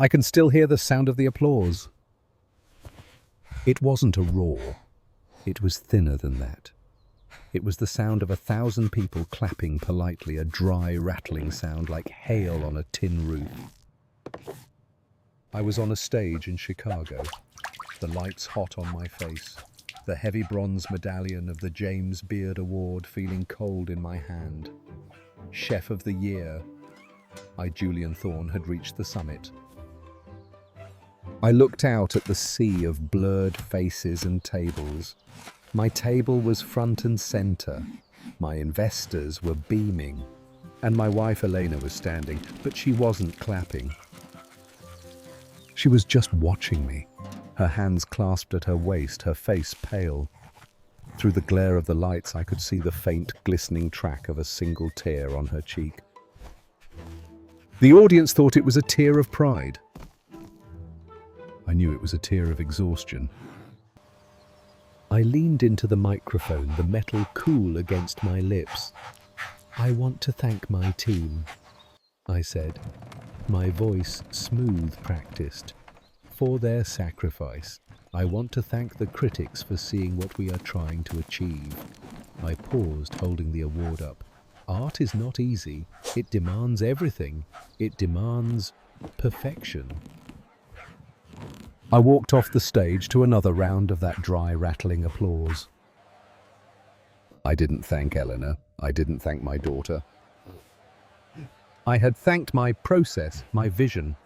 I can still hear the sound of the applause. It wasn't a roar. It was thinner than that. It was the sound of 1,000 people clapping politely, a dry, rattling sound like hail on a tin roof. I was on a stage in Chicago, the lights hot on my face, the heavy bronze medallion of the James Beard Award feeling cold in my hand. Chef of the Year. Julian Thorne had reached the summit. I looked out at the sea of blurred faces and tables. My table was front and center. My investors were beaming. And my wife Elena was standing, but she wasn't clapping. She was just watching me, her hands clasped at her waist, her face pale. Through the glare of the lights, I could see the faint, glistening track of a single tear on her cheek. The audience thought it was a tear of pride. I knew it was a tear of exhaustion. I leaned into the microphone, the metal cool against my lips. "I want to thank my team," I said, my voice smooth practiced, "for their sacrifice. I want to thank the critics for seeing what we are trying to achieve." I paused, holding the award up. Art is not easy. It demands everything. It demands perfection. I walked off the stage to another round of that dry, rattling applause. I didn't thank Eleanor. I didn't thank my daughter. I had thanked my process, my vision.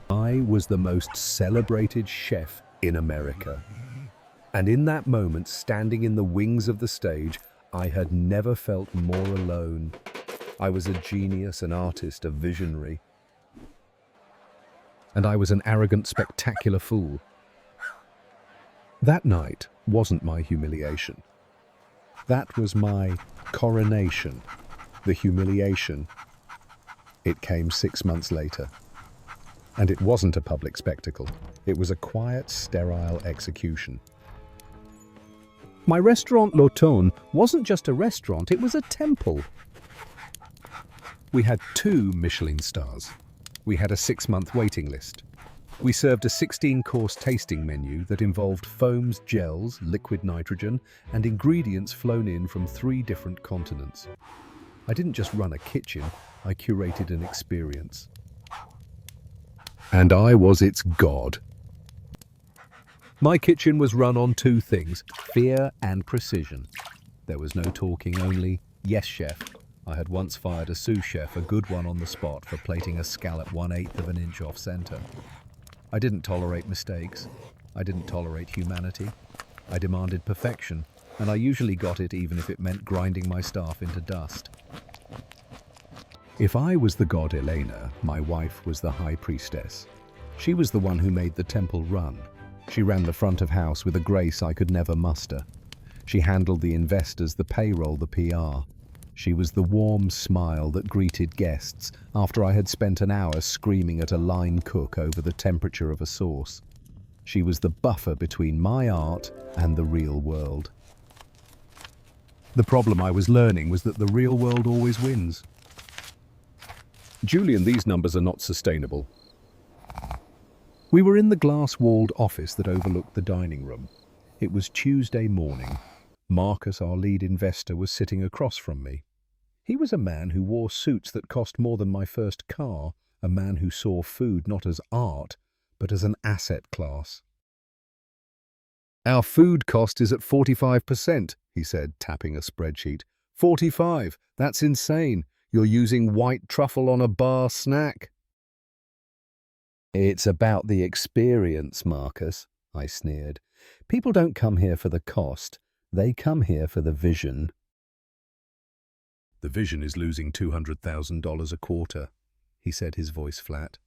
I was the most celebrated chef in America. And in that moment, standing in the wings of the stage, I had never felt more alone. I was a genius, an artist, a visionary. And I was an arrogant, spectacular fool. That night wasn't my humiliation. That was my coronation. The humiliation, it came 6 months later. And it wasn't a public spectacle. It was a quiet, sterile execution. My restaurant L'Automne wasn't just a restaurant, it was a temple. We had 2 Michelin stars. We had a 6-month waiting list. We served a 16-course tasting menu that involved foams, gels, liquid nitrogen, and ingredients flown in from 3 different continents. I didn't just run a kitchen, I curated an experience. And I was its god. My kitchen was run on 2 things, fear and precision. There was no talking, only, "Yes, chef." I had once fired a sous chef, a good one on the spot, for plating a scallop 1/8 of an inch off center. I didn't tolerate mistakes. I didn't tolerate humanity. I demanded perfection, and I usually got it even if it meant grinding my staff into dust. If I was the god Elena, my wife was the high priestess. She was the one who made the temple run. She ran the front of house with a grace I could never muster. She handled the investors, the payroll, the PR. She was the warm smile that greeted guests after I had spent an hour screaming at a line cook over the temperature of a sauce. She was the buffer between my art and the real world. The problem I was learning was that the real world always wins. "Julian, these numbers are not sustainable." We were in the glass-walled office that overlooked the dining room. It was Tuesday morning. Marcus, our lead investor, was sitting across from me. He was a man who wore suits that cost more than my first car, a man who saw food not as art, but as an asset class. "Our food cost is at 45%, he said, tapping a spreadsheet. 45, that's insane. You're using white truffle on a bar snack." "It's about the experience, Marcus," I sneered. "People don't come here for the cost. They come here for the vision." "The vision is losing $200,000 a quarter," he said, his voice flat.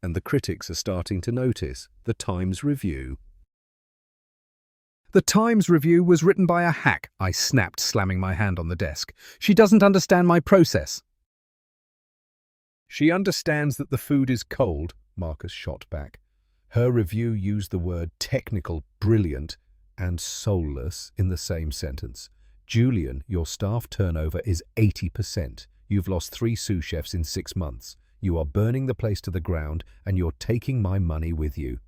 "And the critics are starting to notice. The Times Review." "The Times Review was written by a hack," I snapped, slamming my hand on the desk. "She doesn't understand my process." "She understands that the food is cold," Marcus shot back. "Her review used the word technical, brilliant, and soulless in the same sentence. Julian, your staff turnover is 80%. You've lost 3 sous chefs in 6 months. You are burning the place to the ground, and you're taking my money with you."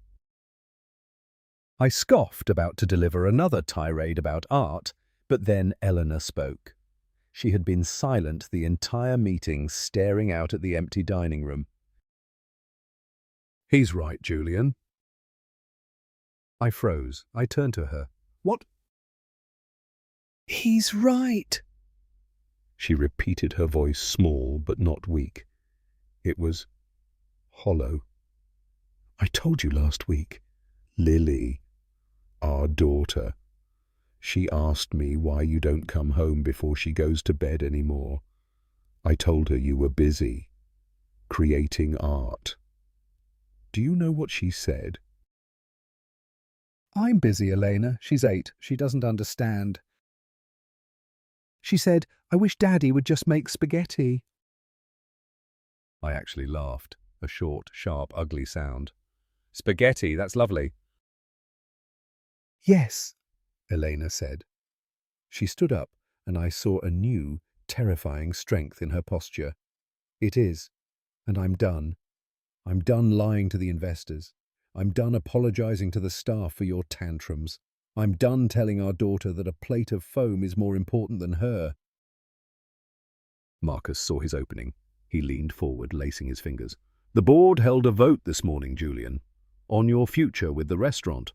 I scoffed, about to deliver another tirade about art, but then Eleanor spoke. She had been silent the entire meeting, staring out at the empty dining room. "He's right, Julian." I froze. I turned to her. "What?" "He's right," she repeated, her voice small but not weak. It was hollow. "I told you last week. Lily, our daughter. She asked me why you don't come home before she goes to bed anymore. I told her you were busy, creating art. Do you know what she said?" "I'm busy, Elena. She's 8. She doesn't understand. She said, 'I wish Daddy would just make spaghetti.'" I actually laughed, a short, sharp, ugly sound. "Spaghetti, that's lovely." "Yes," Elena said. She stood up, and I saw a new, terrifying strength in her posture. "It is, and I'm done. I'm done lying to the investors. I'm done apologizing to the staff for your tantrums. I'm done telling our daughter that a plate of foam is more important than her." Marcus saw his opening. He leaned forward, lacing his fingers. "The board held a vote this morning, Julian, on your future with the restaurant.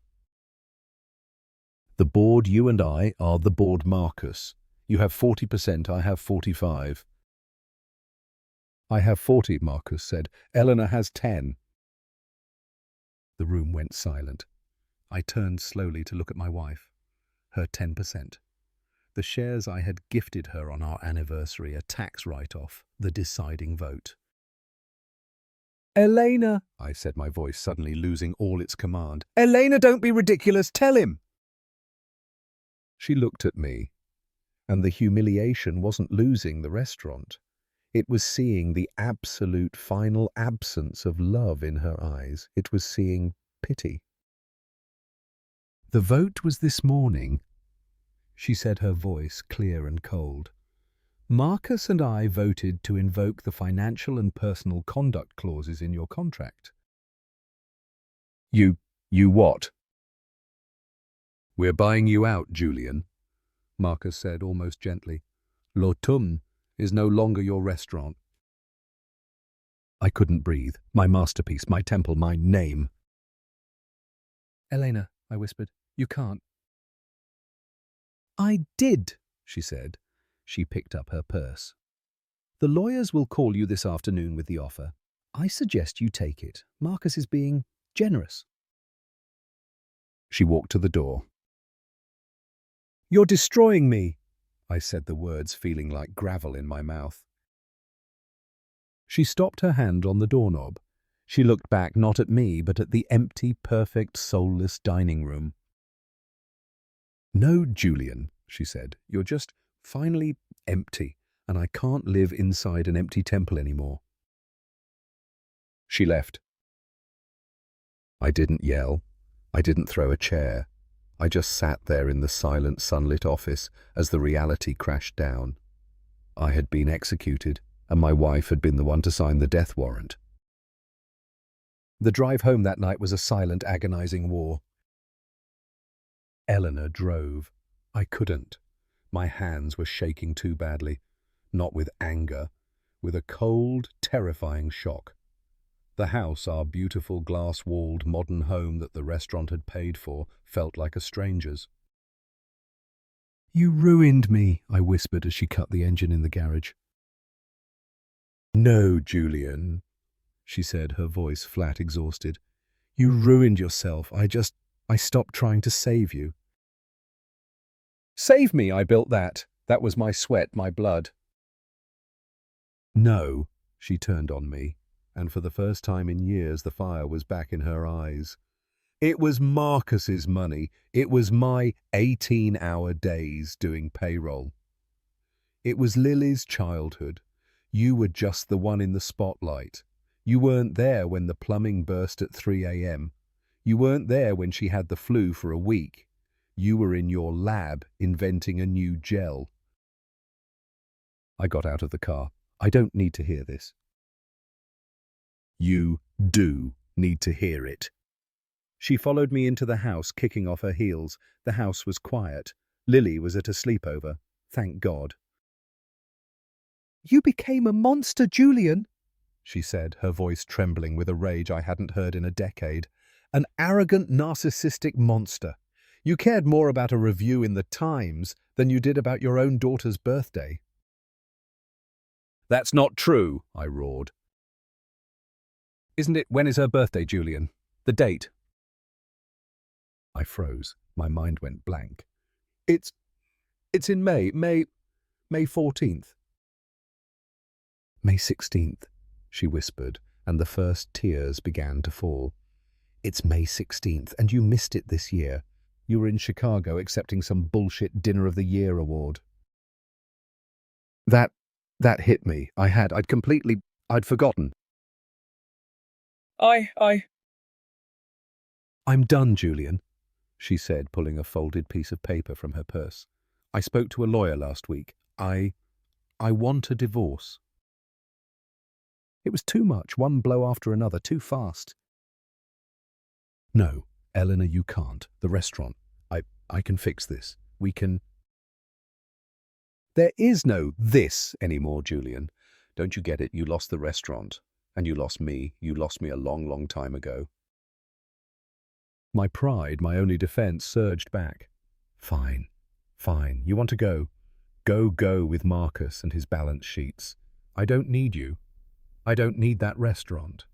The board, you and I, are the board, Marcus. You have 40%, I have 45. "I have 40, Marcus said. "Eleanor has 10. The room went silent. I turned slowly to look at my wife. Her 10%. The shares I had gifted her on our anniversary, a tax write-off, the deciding vote. "Elena," I said, my voice suddenly losing all its command. "Elena, don't be ridiculous. Tell him." She looked at me, and the humiliation wasn't losing the restaurant. It was seeing the absolute final absence of love in her eyes. It was seeing pity. "The vote was this morning," she said, her voice clear and cold. "Marcus and I voted to invoke the financial and personal conduct clauses in your contract." You what?" "We're buying you out, Julian," Marcus said almost gently. "L'Automne is no longer your restaurant." I couldn't breathe. My masterpiece, my temple, my name. "Elena," I whispered, "you can't." "I did," she said. She picked up her purse. "The lawyers will call you this afternoon with the offer. I suggest you take it. Marcus is being generous." She walked to the door. "You're destroying me," I said, the words feeling like gravel in my mouth. She stopped, her hand on the doorknob. She looked back, not at me, but at the empty, perfect, soulless dining room. "No, Julian," she said, "you're just finally empty, and I can't live inside an empty temple anymore." She left. I didn't yell. I didn't throw a chair. I just sat there in the silent, sunlit office as the reality crashed down. I had been executed, and my wife had been the one to sign the death warrant. The drive home that night was a silent, agonizing war. Eleanor drove. I couldn't. My hands were shaking too badly, not with anger, with a cold, terrifying shock. The house, our beautiful glass-walled modern home that the restaurant had paid for, felt like a stranger's. "You ruined me," I whispered as she cut the engine in the garage. "No, Julian," she said, her voice flat, exhausted. "You ruined yourself. I stopped trying to save you." "Save me, I built that. That was my sweat, my blood." "No," she turned on me, and for the first time in years the fire was back in her eyes. "It was Marcus's money. It was my 18-hour days doing payroll. It was Lily's childhood. You were just the one in the spotlight. You weren't there when the plumbing burst at 3 a.m. You weren't there when she had the flu for a week. You were in your lab inventing a new gel." I got out of the car. "I don't need to hear this." You do need to hear it. She followed me into the house, kicking off her heels. The house was quiet. Lily was at a sleepover. Thank God. You became a monster, Julian, she said, her voice trembling with a rage I hadn't heard in a decade. An arrogant, narcissistic monster. You cared more about a review in the Times than you did about your own daughter's birthday. That's not true, I roared. Isn't it? When is her birthday, Julian? The date? I froze. My mind went blank. It's in May 14th. May 16th, she whispered, and the first tears began to fall. It's May 16th, and you missed it this year. You were in Chicago accepting some bullshit Dinner of the Year award. That hit me. I'd forgotten. I'm done, Julian, she said, pulling a folded piece of paper from her purse. I spoke to a lawyer last week. I want a divorce. It was too much, one blow after another, too fast. No, Eleanor, you can't. The restaurant. I can fix this. We can... There is no this anymore, Julian. Don't you get it? You lost the restaurant. And you lost me. You lost me a long, long time ago. My pride, my only defense, surged back. Fine. You want to go? Go with Marcus and his balance sheets. I don't need you. I don't need that restaurant.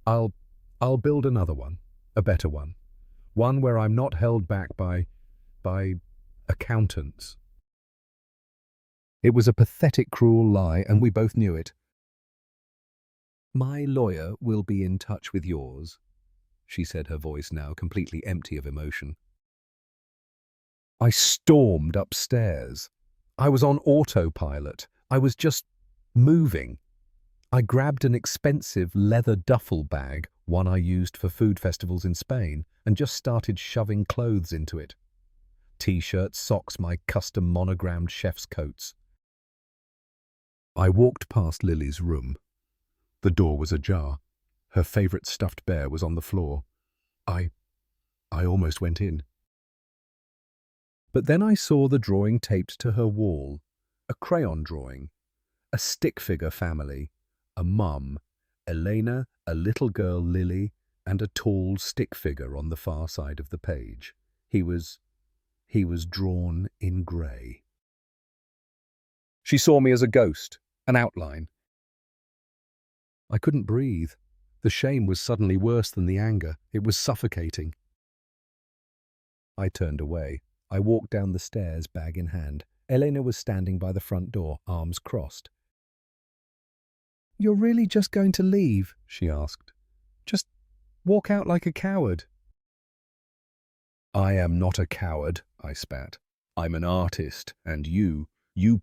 I'll build another one, a better one. One where I'm not held back by accountants. It was a pathetic, cruel lie, and we both knew it. My lawyer will be in touch with yours, she said, her voice now completely empty of emotion. I stormed upstairs. I was on autopilot. I was just moving. I grabbed an expensive leather duffel bag, one I used for food festivals in Spain, and just started shoving clothes into it. T-shirts, socks, my custom monogrammed chef's coats. I walked past Lily's room. The door was ajar. Her favourite stuffed bear was on the floor. I almost went in. But then I saw the drawing taped to her wall, a crayon drawing, a stick figure family, a mum, Elena, a little girl, Lily, and a tall stick figure on the far side of the page. He was drawn in grey. She saw me as a ghost, an outline. I couldn't breathe. The shame was suddenly worse than the anger. It was suffocating. I turned away. I walked down the stairs, bag in hand. Elena was standing by the front door, arms crossed. "You're really just going to leave?" she asked. "Just walk out like a coward?" "I am not a coward," I spat. "I'm an artist, and you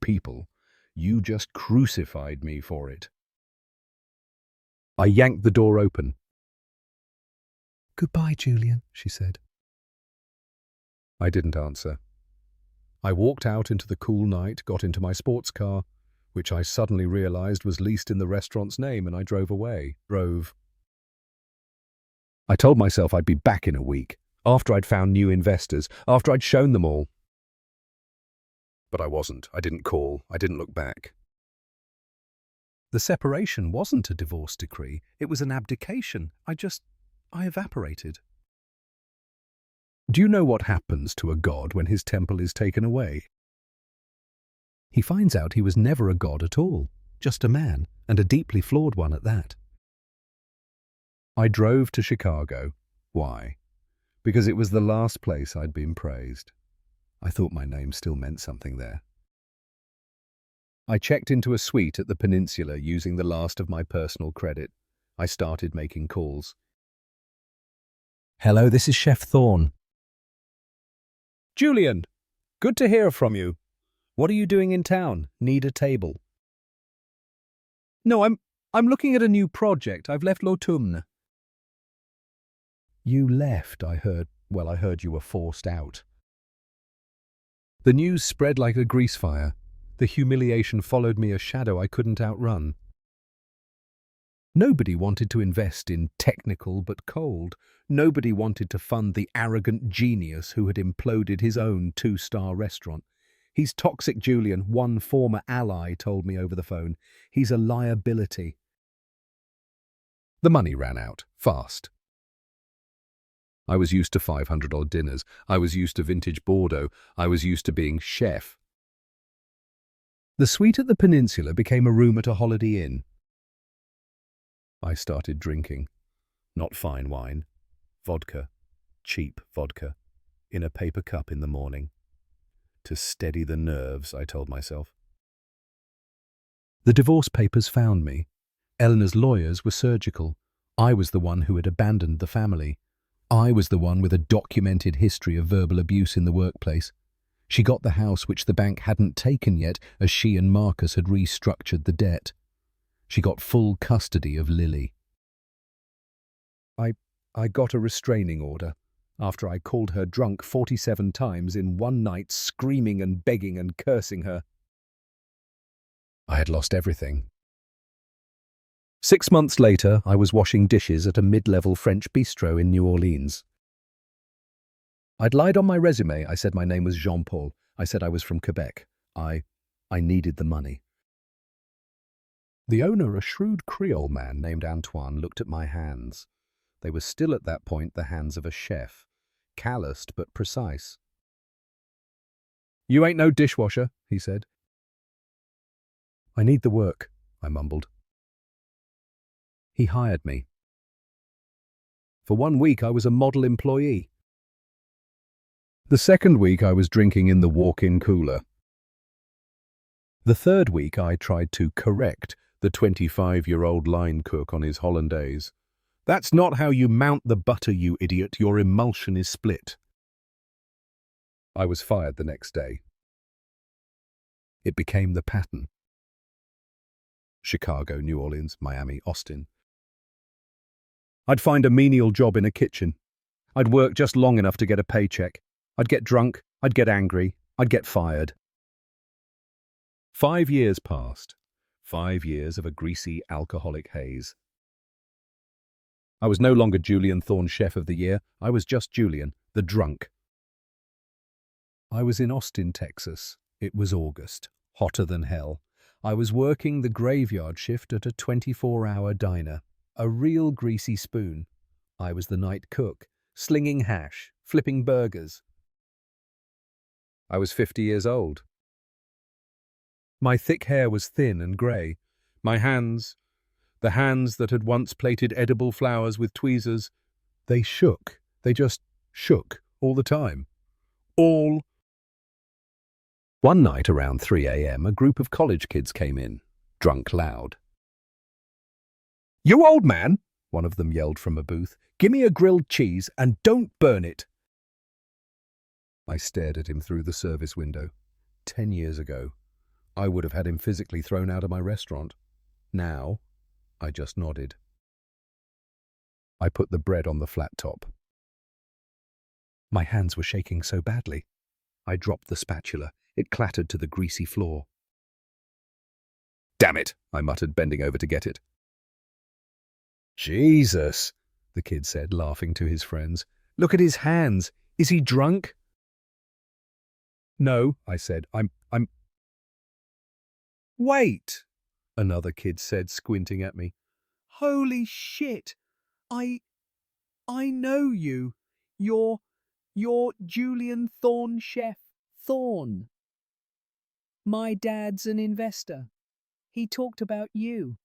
people, you just crucified me for it." I yanked the door open. "Goodbye, Julian," she said. I didn't answer. I walked out into the cool night, got into my sports car, which I suddenly realized was leased in the restaurant's name, and I drove away. I told myself I'd be back in a week, after I'd found new investors, after I'd shown them all. But I wasn't. I didn't call. I didn't look back. The separation wasn't a divorce decree. It was an abdication. I evaporated. Do you know what happens to a god when his temple is taken away? He finds out he was never a god at all, just a man, and a deeply flawed one at that. I drove to Chicago. Why? Because it was the last place I'd been praised. I thought my name still meant something there. I checked into a suite at the Peninsula using the last of my personal credit. I started making calls. "Hello, this is Chef Thorne." "Julian, good to hear from you. What are you doing in town? Need a table?" "No, I'm looking at a new project. I've left l'Automne." "You left, I heard. Well, I heard you were forced out." The news spread like a grease fire. The humiliation followed me, a shadow I couldn't outrun. Nobody wanted to invest in technical but cold. Nobody wanted to fund the arrogant genius who had imploded his own two-star restaurant. He's toxic, Julian, one former ally told me over the phone. He's a liability. The money ran out, fast. I was used to 500-odd dinners. I was used to vintage Bordeaux. I was used to being chef. The suite at the Peninsula became a room at a Holiday Inn. I started drinking. Not fine wine. Vodka. Cheap vodka. In a paper cup in the morning. To steady the nerves, I told myself. The divorce papers found me. Eleanor's lawyers were surgical. I was the one who had abandoned the family. I was the one with a documented history of verbal abuse in the workplace. She got the house which the bank hadn't taken yet, as she and Marcus had restructured the debt. She got full custody of Lily. I got a restraining order after I called her drunk 47 times in one night, screaming and begging and cursing her. I had lost everything. 6 months later, I was washing dishes at a mid-level French bistro in New Orleans. I'd lied on my resume. I said my name was Jean-Paul. I said I was from Quebec. I needed the money. The owner, a shrewd Creole man named Antoine, looked at my hands. They were still at that point the hands of a chef, calloused but precise. "You ain't no dishwasher," he said. "I need the work," I mumbled. He hired me. For 1 week I was a model employee. The second week I was drinking in the walk-in cooler. The third week I tried to correct the 25-year-old line cook on his hollandaise. "That's not how you mount the butter, you idiot. Your emulsion is split." I was fired the next day. It became the pattern. Chicago, New Orleans, Miami, Austin. I'd find a menial job in a kitchen. I'd work just long enough to get a paycheck. I'd get drunk, I'd get angry, I'd get fired. 5 years passed. 5 years of a greasy, alcoholic haze. I was no longer Julian Thorne Chef of the Year. I was just Julian, the drunk. I was in Austin, Texas. It was August, hotter than hell. I was working the graveyard shift at a 24-hour diner. A real greasy spoon. I was the night cook, slinging hash, flipping burgers. I was 50 years old. My thick hair was thin and grey. My hands, the hands that had once plaited edible flowers with tweezers, they shook. They just shook all the time. One night around 3 a.m, a group of college kids came in, drunk loud. "You old man," one of them yelled from a booth, "give me a grilled cheese and don't burn it." I stared at him through the service window. 10 years ago, I would have had him physically thrown out of my restaurant. Now, I just nodded. I put the bread on the flat top. My hands were shaking so badly. I dropped the spatula. It clattered to the greasy floor. "Damn it," I muttered, bending over to get it. "Jesus," the kid said, laughing to his friends. "Look at his hands. Is he drunk?" "No," I said. I'm... "Wait," another kid said, squinting at me. "Holy shit. I know you. You're Julian Thorne Chef Thorne. My dad's an investor. He talked about you.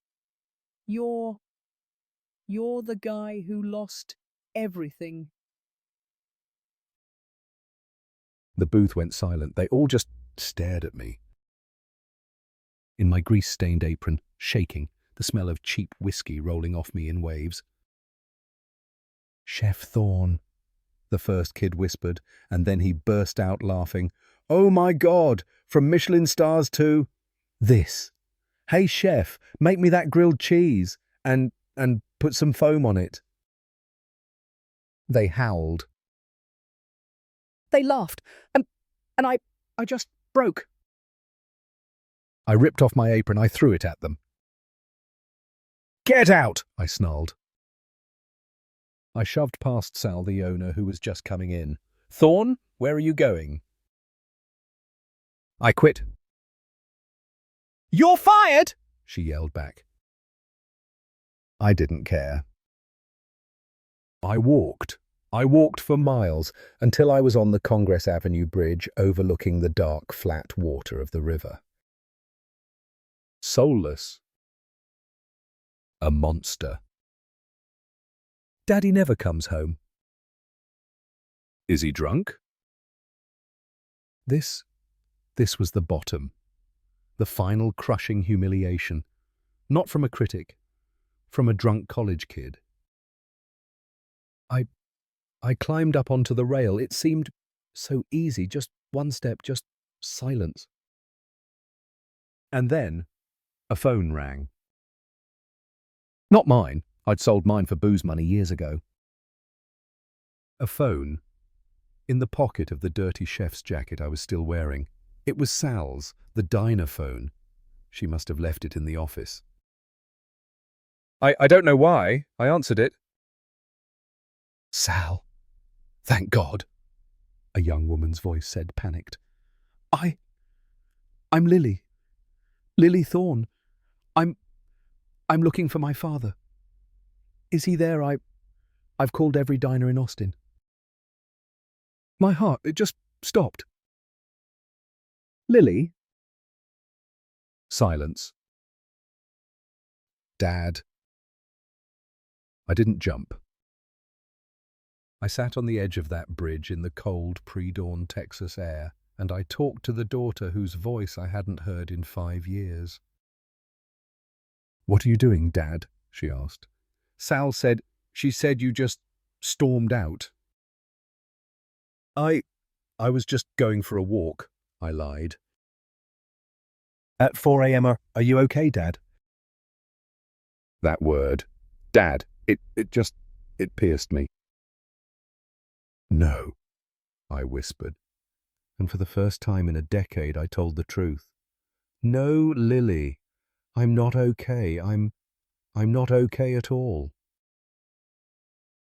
You're the guy who lost everything." The booth went silent. They all just stared at me. In my grease-stained apron, shaking, the smell of cheap whiskey rolling off me in waves. "Chef Thorne," the first kid whispered, and then he burst out laughing. "Oh my God, from Michelin stars to this. Hey chef, make me that grilled cheese and put some foam on it." They howled. They laughed, and I just broke. I ripped off my apron. I threw it at them. Get out, I snarled. I shoved past Sal, the owner, who was just coming in. Thorn, where are you going? I quit. You're fired! She yelled back. I didn't care. I walked for miles until I was on the Congress Avenue Bridge overlooking the dark, flat water of the river. Soulless. A monster. Daddy never comes home. Is he drunk? This was the bottom. The final crushing humiliation. Not from a critic, from a drunk college kid. I climbed up onto the rail. It seemed so easy, just one step, just silence. And then a phone rang. Not mine. I'd sold mine for booze money years ago. A phone in the pocket of the dirty chef's jacket I was still wearing. It was Sal's, the diner phone. She must have left it in the office. I don't know why. I answered it. Sal. Thank God, a young woman's voice said, panicked. I'm Lily. Lily Thorne. I'm looking for my father. Is he there? I've called every diner in Austin. My heart, it just stopped. Lily? Silence. Dad. I didn't jump. I sat on the edge of that bridge in the cold pre-dawn Texas air, and I talked to the daughter whose voice I hadn't heard in 5 years. What are you doing, Dad? She asked. Sal said, she said you just stormed out. I was just going for a walk, I lied. At 4 a.m. Are you okay, Dad? That word, Dad, it pierced me. No, I whispered, and for the first time in a decade I told the truth. No, Lily, I'm not okay. I'm not okay at all.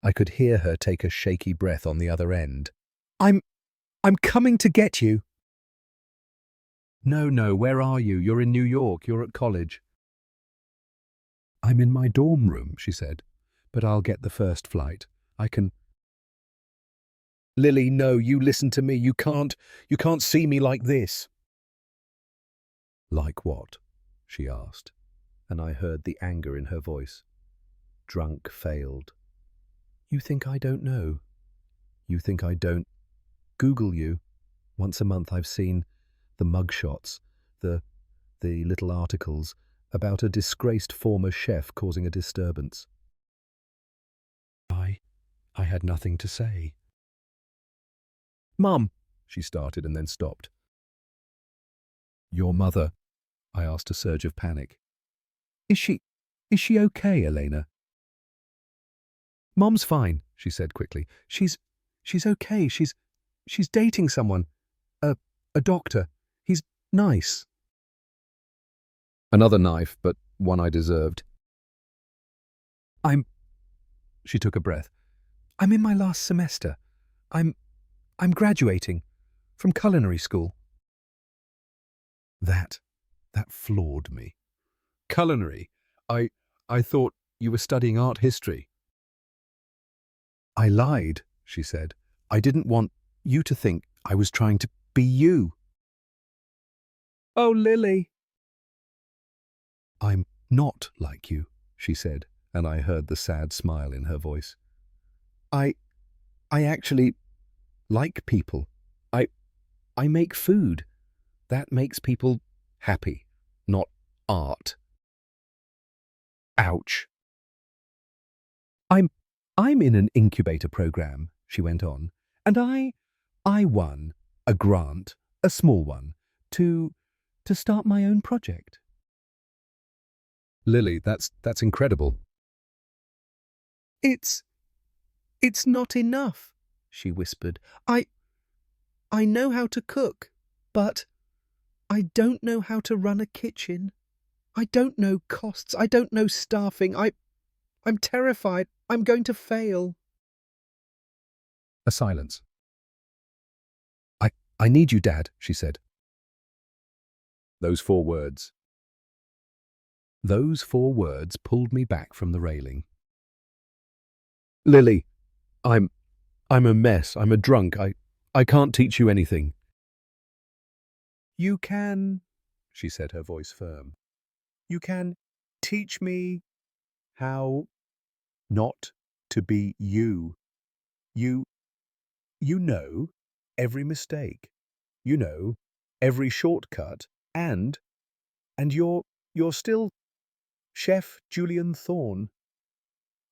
I could hear her take a shaky breath on the other end. I'm coming to get you. No, where are you? You're in New York. You're at college. I'm in my dorm room, she said, but I'll get the first flight. I can... Lily, no, you listen to me. You can't see me like this. Like what? She asked, and I heard the anger in her voice. Drunk failed. You think I don't know? You think I don't Google you? Once a month I've seen the mugshots, the little articles about a disgraced former chef causing a disturbance. I had nothing to say. Mum, she started and then stopped. Your mother? I asked, a surge of panic. Is she okay, Elena? Mom's fine, she said quickly. She's okay. She's dating someone. A doctor. He's nice. Another knife, but one I deserved. She took a breath. I'm in my last semester. I'm graduating from culinary school. That floored me. Culinary? I thought you were studying art history. I lied, she said. I didn't want you to think I was trying to be you. Oh, Lily. I'm not like you, she said, and I heard the sad smile in her voice. I actually like people. I make food. That makes people happy, not art. Ouch. I'm in an incubator program, she went on, and I won a grant, a small one, to start my own project. Lily, that's incredible. It's not enough, she whispered. I know how to cook, but I don't know how to run a kitchen. I don't know costs. I don't know staffing. I'm terrified. I'm going to fail. A silence. I need you, Dad, she said. Those 4 words. Those 4 words pulled me back from the railing. Lily, I'm a mess. I'm a drunk. I can't teach you anything. You can, she said, her voice firm. You can teach me how not to be you. You know every mistake. You know every shortcut, and you're still Chef Julian Thorne,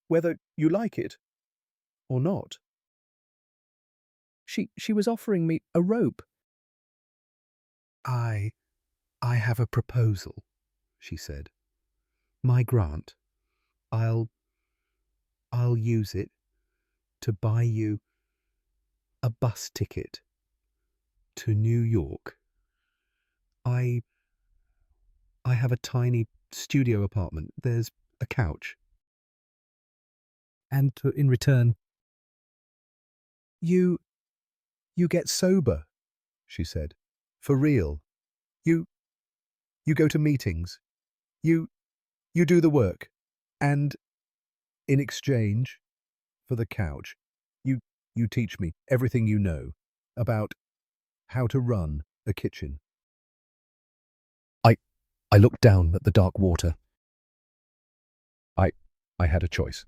whether you like it or not. She was offering me a rope. I have a proposal, she said. My grant. I'll use it to buy you a bus ticket to New York. I have a tiny studio apartment. There's a couch. And in return, you get sober, she said. For real. You go to meetings. You do the work. And in exchange for the couch, you teach me everything you know about how to run a kitchen. I looked down at the dark water. I had a choice.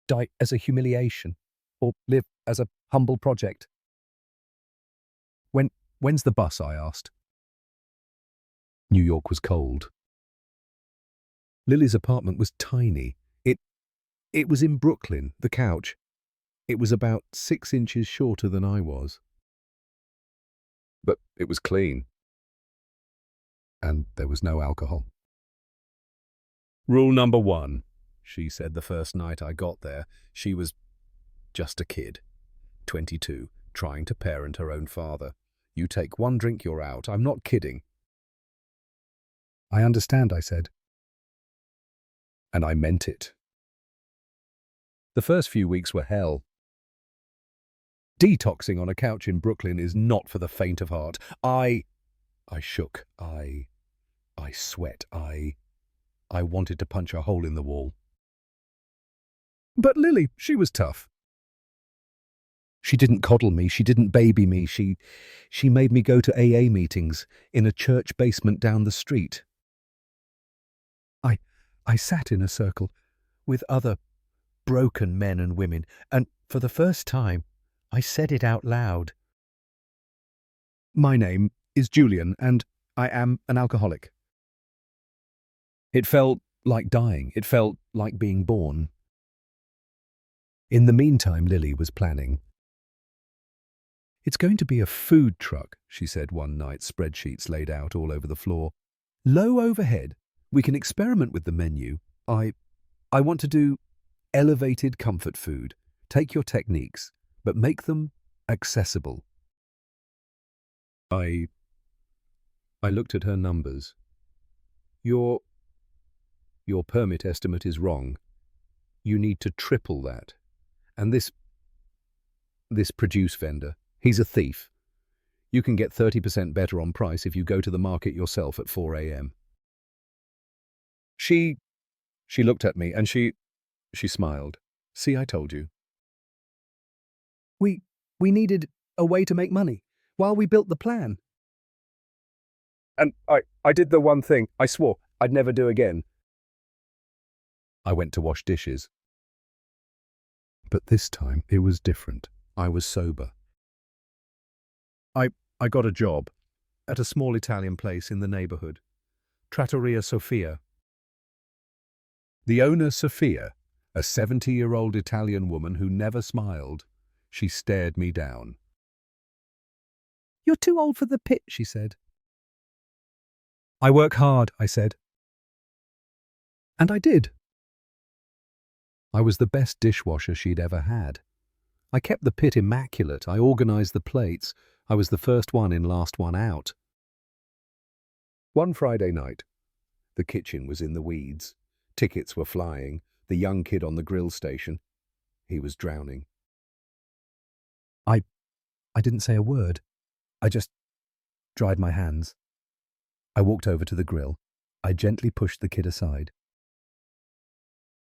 Die as a humiliation, or live as a humble project. When's the bus? I asked. New York was cold. Lily's apartment was tiny. It was in Brooklyn, the couch. It was about 6 inches shorter than I was. But it was clean. And there was no alcohol. Rule number 1, she said the first night I got there. She was just a kid, 22, trying to parent her own father. You take 1 drink, you're out. I'm not kidding. I understand, I said. And I meant it. The first few weeks were hell. Detoxing on a couch in Brooklyn is not for the faint of heart. I shook. I sweat. I wanted to punch a hole in the wall. But Lily, she was tough. She didn't coddle me. She didn't baby me. She made me go to AA meetings in a church basement down the street. I sat in a circle with other broken men and women, and for the first time, I said it out loud. My name is Julian, and I am an alcoholic. It felt like dying. It felt like being born. In the meantime, Lily was planning. It's going to be a food truck, she said one night, spreadsheets laid out all over the floor. Low overhead. We can experiment with the menu. I want to do elevated comfort food. Take your techniques, but make them accessible. I looked at her numbers. Your permit estimate is wrong. You need to triple that. And this produce vendor, he's a thief. You can get 30% better on price if you go to the market yourself at 4 a.m. She looked at me and she smiled. See, I told you. We needed a way to make money while we built the plan. And I did the one thing I swore I'd never do again. I went to wash dishes. But this time it was different. I was sober. I got a job at a small Italian place in the neighborhood, Trattoria Sofia. The owner, Sophia, a 70-year-old Italian woman who never smiled, she stared me down. You're too old for the pit, she said. I work hard, I said. And I did. I was the best dishwasher she'd ever had. I kept the pit immaculate. I organized the plates. I was the first one in, last one out. One Friday night, The kitchen was in the weeds. Tickets were flying. The young kid on the grill station, he was drowning. I didn't say a word. I just dried my hands. I walked over to the grill. I gently pushed the kid aside.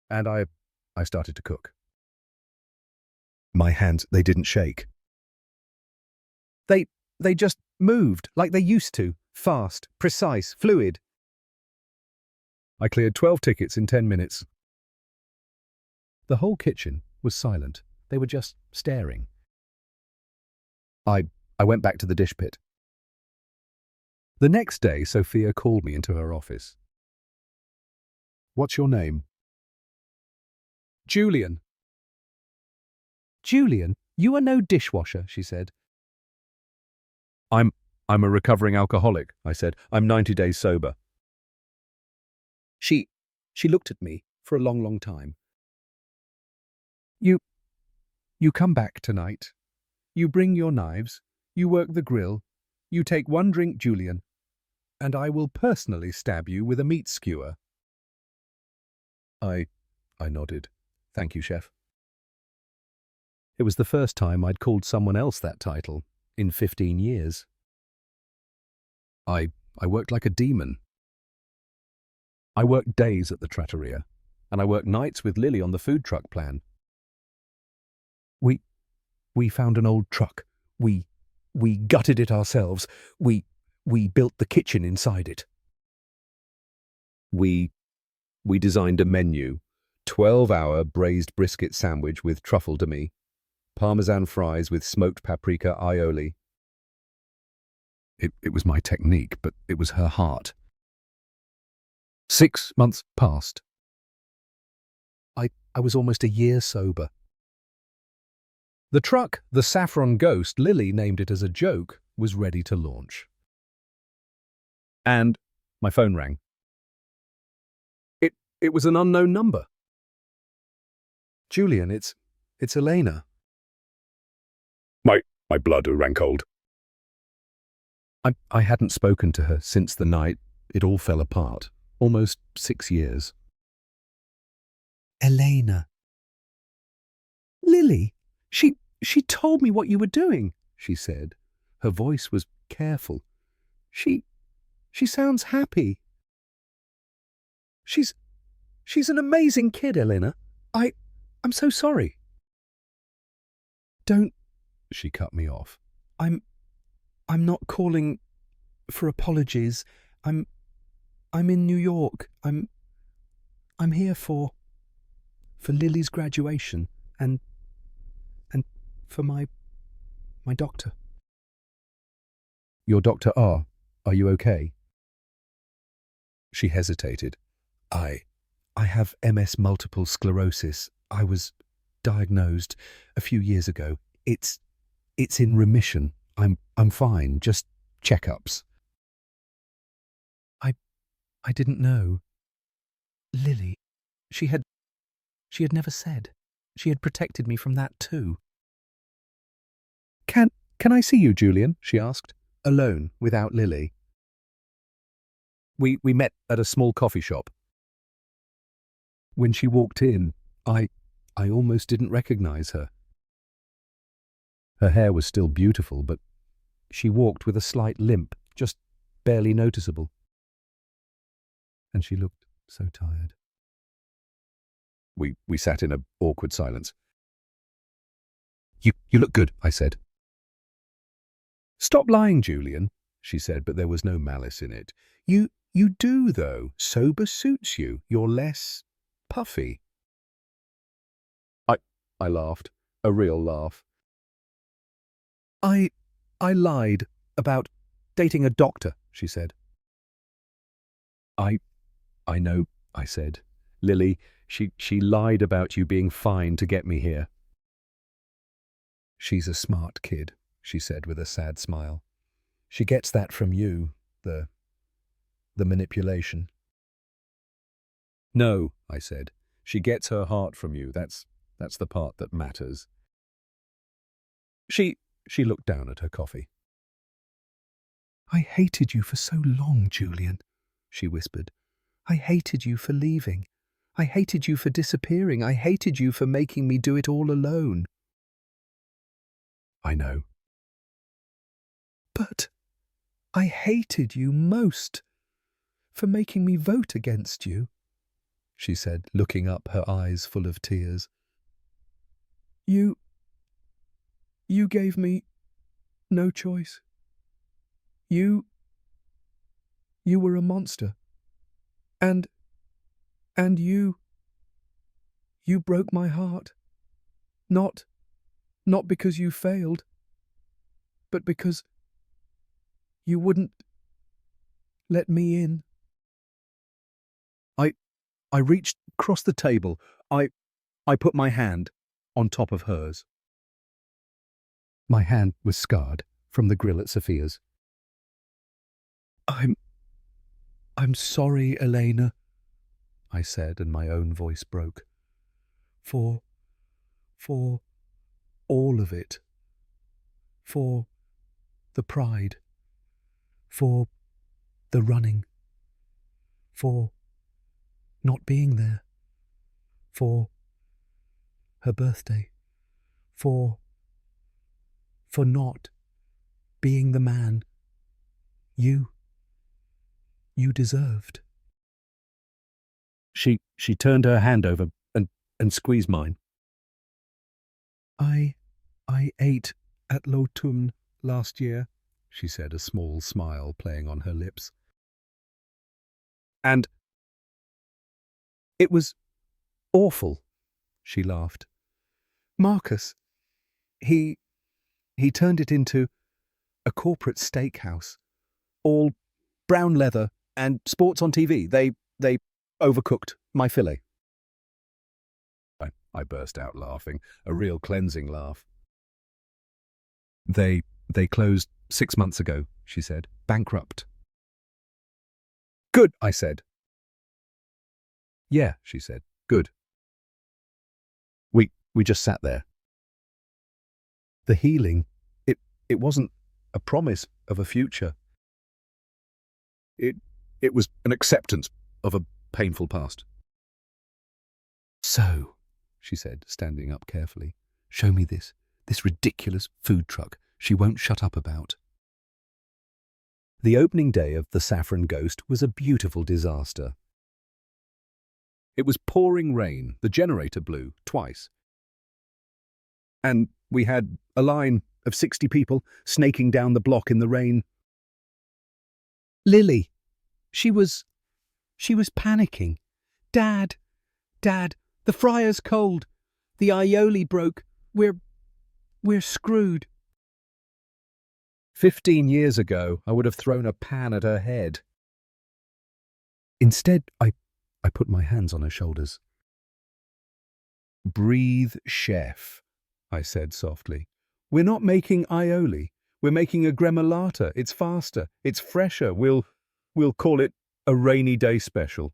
And I started to cook. My hands, they didn't shake. They just moved like they used to. Fast, precise, fluid. I cleared 12 tickets in 10 minutes. The whole kitchen was silent. They were just staring. I went back to the dish pit. The next day, Sophia called me into her office. "What's your name?" "Julian." "Julian, you are no dishwasher," she said. I'm a recovering alcoholic," I said. "I'm 90 days sober." She looked at me for a long, long time. You come back tonight. You bring your knives. You work the grill. You take one drink, Julian, and I will personally stab you with a meat skewer." I nodded. "Thank you, chef." It was the first time I'd called someone else that title in 15 years. I worked like a demon. I worked days at the trattoria, and I worked nights with Lily on the food truck plan. We found an old truck. We gutted it ourselves. We built the kitchen inside it. We designed a menu: 12-hour braised brisket sandwich with truffle demi, parmesan fries with smoked paprika aioli. It was my technique, but it was her heart. 6 months passed. I was almost a year sober. The truck, the Saffron Ghost, Lily named it as a joke, was ready to launch. And my phone rang. It was an unknown number. "Julian, it's Elena." My blood ran cold. I hadn't spoken to her since the night it all fell apart. Almost 6 years. "Elena." "Lily, she told me what you were doing," she said. Her voice was careful. She sounds happy. She's an amazing kid, Elena. I'm so sorry." "Don't," she cut me off. I'm not calling for apologies. I'm in New York. I'm here for Lily's graduation and for my doctor." "Your Dr. R, are you okay?" She hesitated. I have MS multiple sclerosis. I was diagnosed a few years ago. It's in remission. I'm fine. Just checkups." I didn't know. Lily, she had never said. She had protected me from that too. Can I see you, Julian?" she asked, alone, without Lily. We met at a small coffee shop. When she walked in, I almost didn't recognize her. Her hair was still beautiful, but she walked with a slight limp, just barely noticeable. And she looked so tired. We sat in an awkward silence. You look good," I said. "Stop lying, Julian," she said, but there was no malice in it. You do, though. Sober suits you. You're less puffy." I laughed, a real laugh. I lied about dating a doctor," she said. I know," I said. "Lily, she lied about you being fine to get me here." "She's a smart kid," she said with a sad smile. "She gets that from you, the manipulation." "No," I said. "She gets her heart from you. That's the part that matters." She looked down at her coffee. "I hated you for so long, Julian," she whispered. I hated you for leaving. I hated you for disappearing. I hated you for making me do it all alone. I know. But I hated you most for making me vote against you, she said, looking up, her eyes full of tears. You gave me no choice. You were a monster. And you broke my heart. Not because you failed, but because you wouldn't let me in. I reached across the table. I put my hand on top of hers. My hand was scarred from the grill at Sophia's. I'm sorry, Elena, I said, and my own voice broke. For all of it. For the pride. For the running. For not being there. For her birthday. For not being the man you deserved. She turned her hand over and squeezed mine. I ate at Lotum last year, she said, a small smile playing on her lips. And it was awful, she laughed. Marcus, he turned it into a corporate steakhouse. All brown leather and sports on TV. They overcooked my fillet. I burst out laughing, a real cleansing laugh. They closed 6 months ago, she said. Bankrupt. Good, I said. Yeah, she said. Good. We just sat there. The healing, it wasn't a promise of a future. It was an acceptance of a painful past. So, she said, standing up carefully, show me this ridiculous food truck she won't shut up about. The opening day of the Saffron Ghost was a beautiful disaster. It was pouring rain. The generator blew twice. And we had a line of 60 people snaking down the block in the rain. Lily, she was panicking. Dad, the fryer's cold. The aioli broke. We're screwed. 15 years ago, I would have thrown a pan at her head. Instead, I put my hands on her shoulders. Breathe, chef, I said softly. We're not making aioli. We're making a gremolata. It's faster. It's fresher. We'll call it a rainy day special.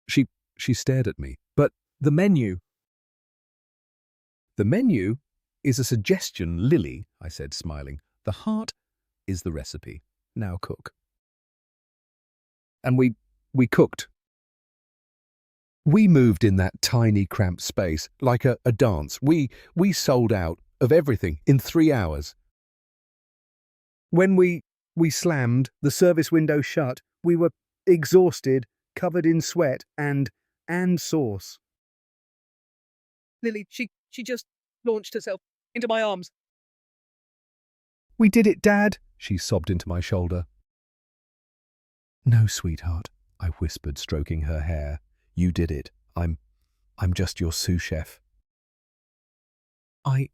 She stared at me. But the menu. The menu is a suggestion, Lily, I said, smiling. The heart is the recipe. Now cook. And we cooked. We moved in that tiny, cramped space like a dance. We sold out of everything in 3 hours. When we slammed the service window shut, we were exhausted, covered in sweat and sauce. Lily, she just launched herself into my arms. We did it, Dad, she sobbed into my shoulder. No, sweetheart, I whispered, stroking her hair. You did it. I'm just your sous chef. I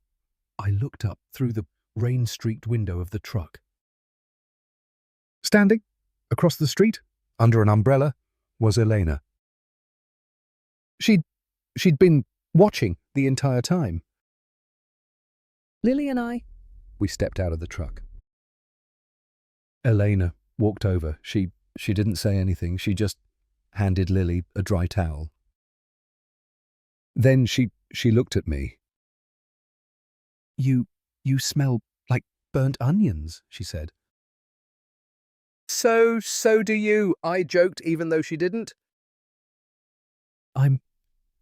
looked up through the rain-streaked window of the truck. Standing across the street, under an umbrella, was Elena. She'd been watching the entire time. Lily and I. We stepped out of the truck. Elena walked over. She didn't say anything. She just handed Lily a dry towel. Then she looked at me. You smell like burnt onions, she said. So do you, I joked, even though she didn't. I'm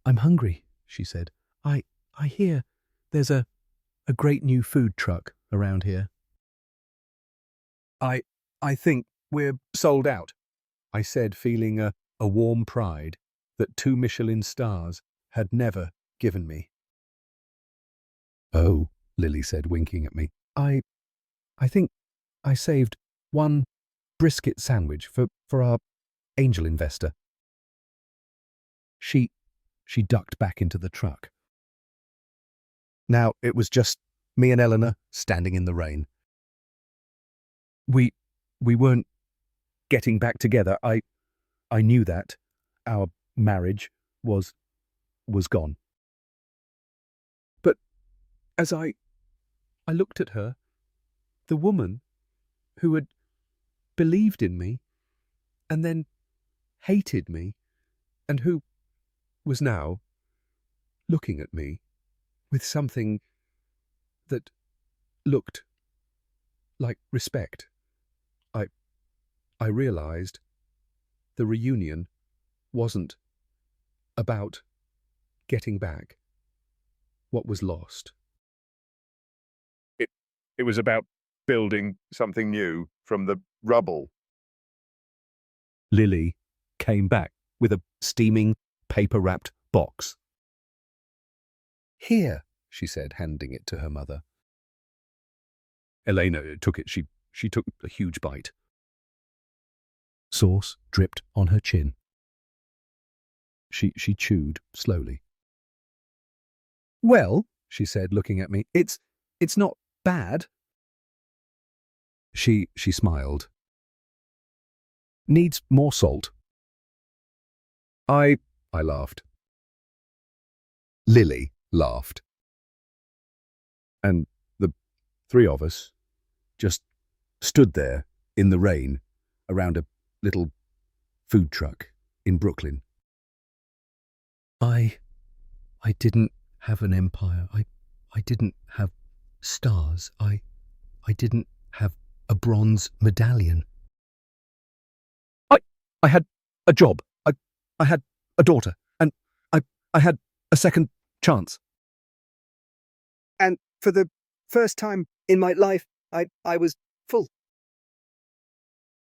hungry, she said. I hear there's a great new food truck around here. I think we're sold out, I said, feeling a warm pride that 2 Michelin stars had never given me. Oh, Lily said, winking at me. I think I saved 1 brisket sandwich for our angel investor. She ducked back into the truck. Now it was just me and Eleanor standing in the rain. We weren't getting back together. I knew that. Our marriage was gone. But as I looked at her, the woman who had believed in me and then hated me, and who was now looking at me with something that looked like respect, I realized the reunion wasn't about getting back what was lost. It was about building something new from the rubble. Lily came back with a steaming, paper-wrapped box. Here, she said, handing it to her mother. Elena took it. She took a huge bite. Sauce dripped on her chin. She chewed slowly. Well, she said, looking at me, it's not bad. She smiled. Needs more salt. I laughed. Lily laughed. And the 3 of us just stood there in the rain around a little food truck in Brooklyn. I didn't have an empire. I didn't have stars. I didn't have a bronze medallion. I had a job. I had a daughter, and I had a second chance. And for the first time in my life, I was full.